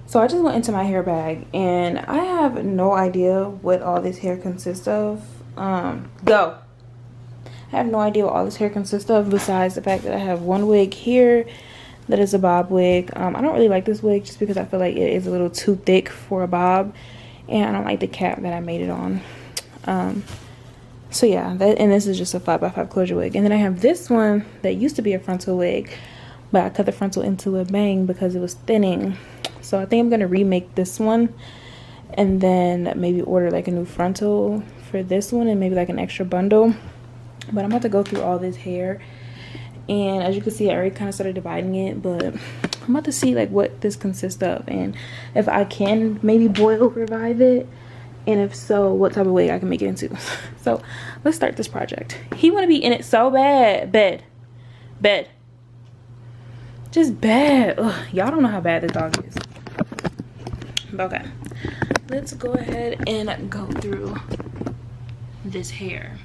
So I just went into my hair bag and I have no idea what all this hair consists of. Go. I have no idea what all this hair consists of besides the fact that I have one wig here that is a bob wig. I don't really like this wig just because I feel like it is a little too thick for a bob, and I don't like the cap that I made it on. So yeah, and this is just a 5x5 closure wig. And then I have this one that used to be a frontal wig, but I cut the frontal into a bang because it was thinning. So I think I'm gonna remake this one and then maybe order like a new frontal for this one and maybe like an extra bundle. But I'm about to go through all this hair, and as you can see, I already kind of started dividing it, but I'm about to see like what this consists of and if I can maybe boil revive it, and if so, what type of wig I can make it into. So let's start this project. He want to be in it so bad. Bed, just bad. Y'all don't know how bad this dog is. Okay, let's go ahead and go through this hair.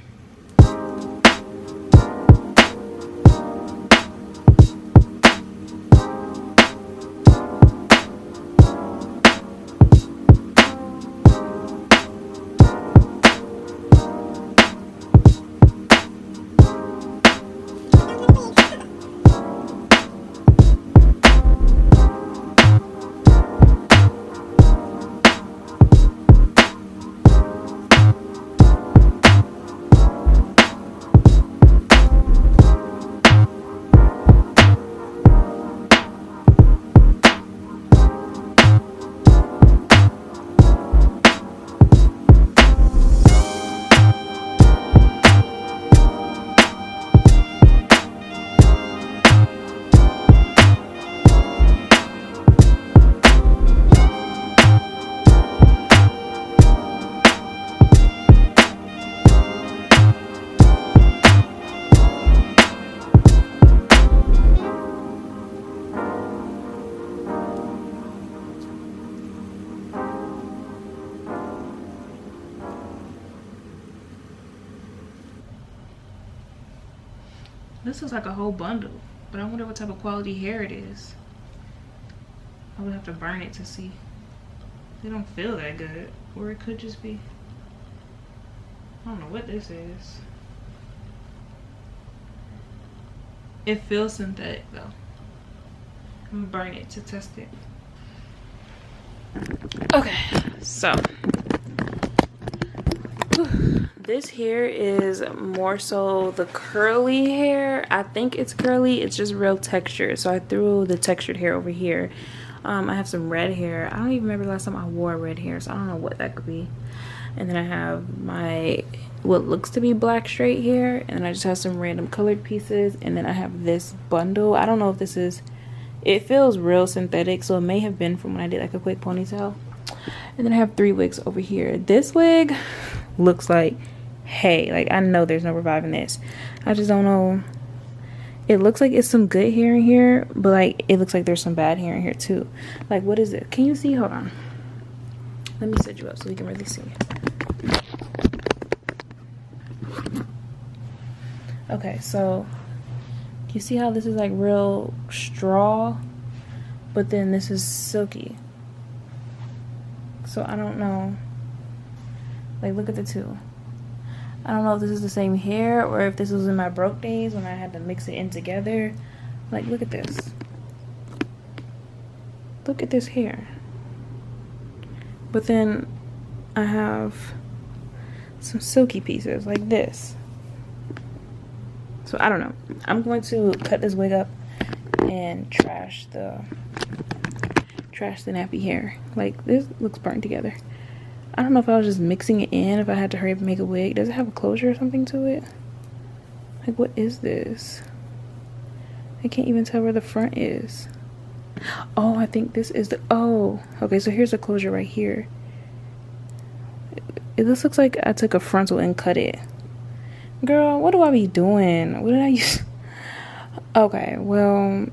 This is like a whole bundle, but I wonder what type of quality hair it is. I would have to burn it to see. They don't feel that good, or it could just be, I don't know what this is. It feels synthetic though. I'm gonna burn it to test it. Okay, so this hair is more so the curly hair. I think it's curly, it's just real texture. So I threw the textured hair over here. I have some red hair. I don't even remember the last time I wore red hair, so I don't know what that could be. And then I have my what looks to be black straight hair, and then I just have some random colored pieces, and then I have this bundle. I don't know if this is, it feels real synthetic, so it may have been from when I did like a quick ponytail. And then I have 3 wigs over here. This wig looks like, hey, like I know there's no reviving this. I just don't know. It looks like it's some good hair in here, but like it looks like there's some bad hair in here too. Like, what is it? Can you see? Hold on, let me set you up so you can really see. Okay, so you see how this is like real straw, but then this is silky. So I don't know, like look at the two. I don't know if this is the same hair or if this was in my broke days when I had to mix it in together. Like, look at this. Look at this hair. But then I have some silky pieces like this. So I don't know. I'm going to cut this wig up and trash the nappy hair. Like, this looks burnt together. I don't know if I was just mixing it in, if I had to hurry up and make a wig. Does it have a closure or something to it? Like, what is this? I can't even tell where the front is. Oh, I think this is the, oh, okay, so here's the closure right here. This looks like I took a frontal and cut it. Girl, what do I be doing? What did I use? Okay, well,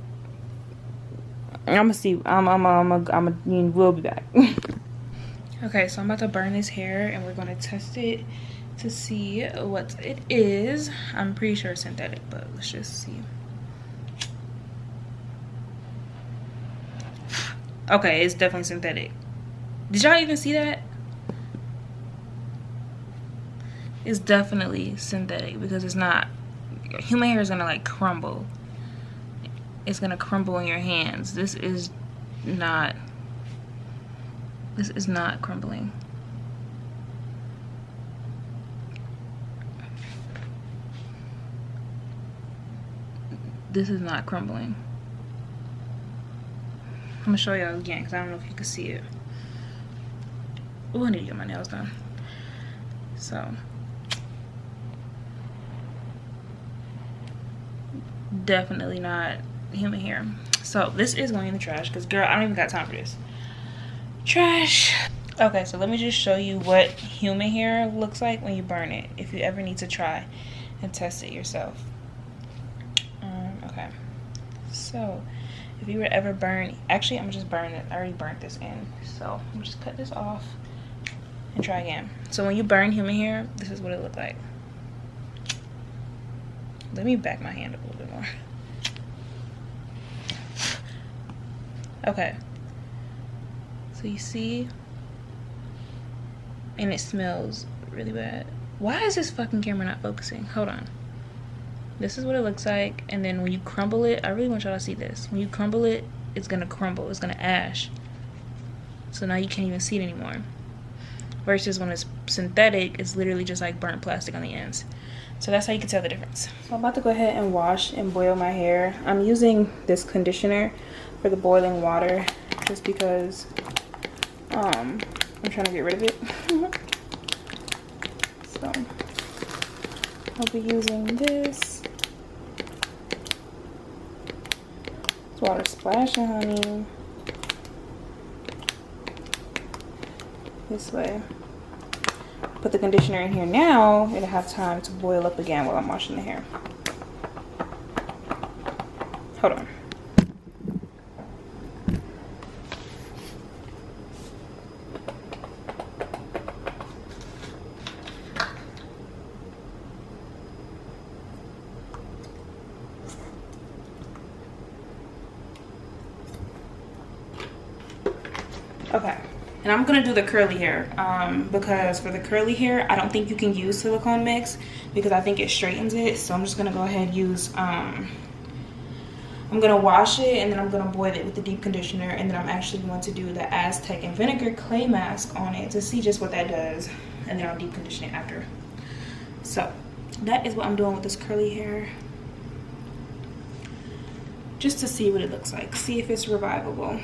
I'm gonna see. We'll be back. Okay, so I'm about to burn this hair and we're gonna test it to see what it is. I'm pretty sure it's synthetic, but let's just see. Okay, it's definitely synthetic. Did y'all even see that? It's definitely synthetic because it's not. Human hair is gonna like crumble. It's gonna crumble in your hands. This is not crumbling. This is not crumbling. I'm gonna show y'all again because I don't know if you can see it. Oh, I need to get my nails done. So definitely not human hair. So this is going in the trash because, girl, I don't even got time for this. Trash. Okay, so let me just show you what human hair looks like when you burn it, if you ever need to try and test it yourself. Okay, so if you were to ever burn, actually I'm gonna just burn it. I already burnt this in, so I'm gonna just cut this off and try again. So when you burn human hair, this is what it looked like. Let me back my hand up a little bit more. Okay, so you see, and it smells really bad. Why is this fucking camera not focusing? Hold on. This is what it looks like, and then when you crumble it, I really want y'all to see this. When you crumble it, it's gonna crumble, it's gonna ash. So now you can't even see it anymore. Versus when it's synthetic, it's literally just like burnt plastic on the ends. So that's how you can tell the difference. So I'm about to go ahead and wash and boil my hair. I'm using this conditioner for the boiling water just because I'm trying to get rid of it. So I'll be using this. It's water splashing, honey. This way. Put the conditioner in here now. It'll have time to boil up again while I'm washing the hair. Hold on. Okay, and I'm gonna do the curly hair because for the curly hair I don't think you can use silicone mix because I think it straightens it. So I'm just gonna go ahead and use I'm gonna wash it and then I'm gonna boil it with the deep conditioner, and then I'm actually going to do the Aztec and vinegar clay mask on it to see just what that does, and then I'll deep condition it after. So that is what I'm doing with this curly hair, just to see what it looks like, see if it's revivable.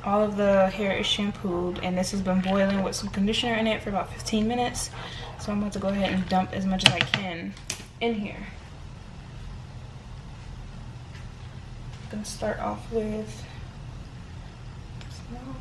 all of the hair is shampooed, and this has been boiling with some conditioner in it for about 15 minutes. So I'm about to go ahead and dump as much as I can in here. I'm gonna start off with small one.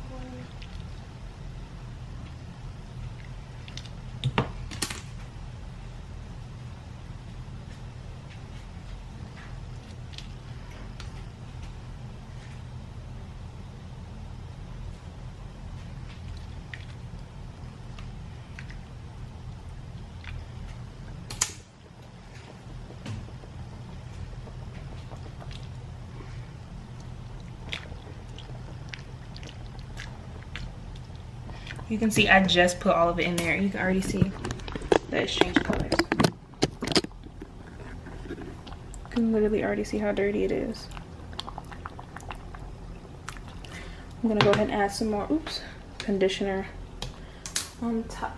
You can see I just put all of it in there. You can already see that it's changed colors. You can literally already see how dirty it is. I'm gonna go ahead and add some more, conditioner on top.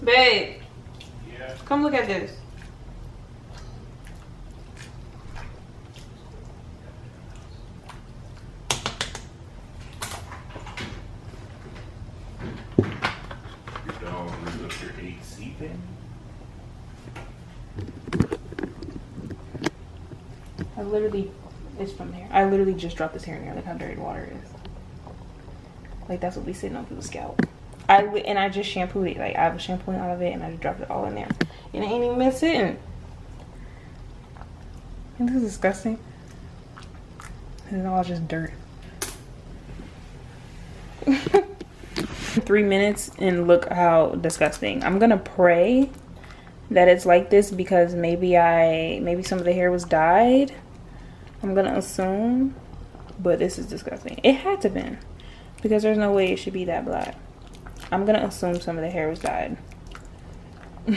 Babe, yeah. Come look at this. Your dog blew up your AC thing? It's from there. I literally just dropped this hair in there. Look how dirty the water is. Like, that's what be sitting on people's scalp. I just shampooed it. Like, I was shampooing all of it, and I just dropped it all in there. And it ain't even been sitting. And this is disgusting. It's all just dirt. 3 minutes, and look how disgusting. I'm gonna pray that it's like this because maybe some of the hair was dyed. I'm gonna assume, but this is disgusting. It had to have been, because there's no way it should be that black. I'm gonna assume some of the hair was dyed. I'm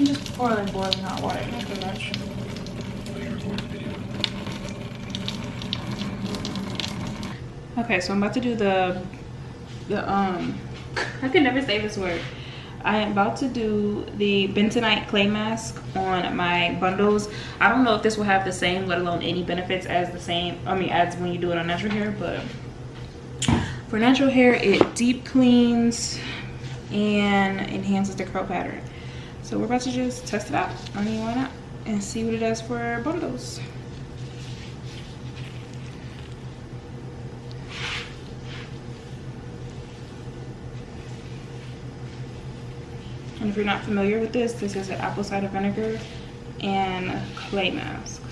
just boiling hot water, not too much. Okay, so I'm about to do the I can never say this word. I am about to do the Bentonite clay mask on my bundles. I don't know if this will have the same, let alone any benefits as as when you do it on natural hair, but for natural hair, it deep cleans and enhances the curl pattern. So we're about to just test it out. I mean, why not? And see what it does for our bundles. And if you're not familiar with this is an apple cider vinegar and clay mask.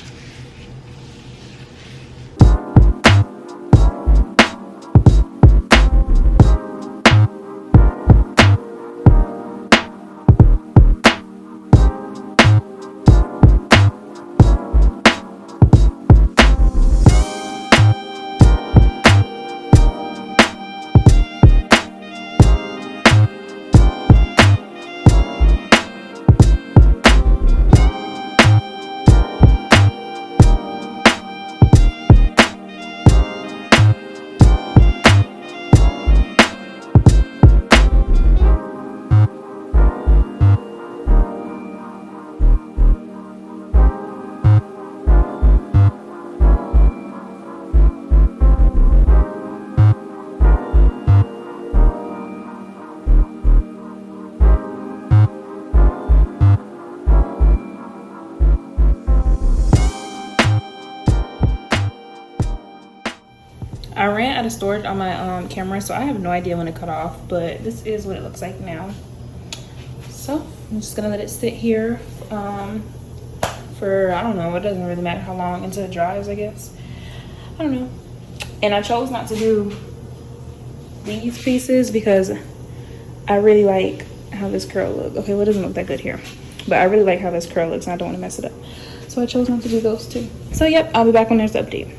I ran out of storage on my camera, so I have no idea when it cut off, but this is what it looks like now. So I'm just gonna let it sit here for, I don't know, it doesn't really matter how long until it dries, I guess. I don't know. And I chose not to do these pieces because I really like how this curl looks. Okay, well, it doesn't look that good here, but I really like how this curl looks and I don't want to mess it up. So I chose not to do those two. So yep, I'll be back when there's an update.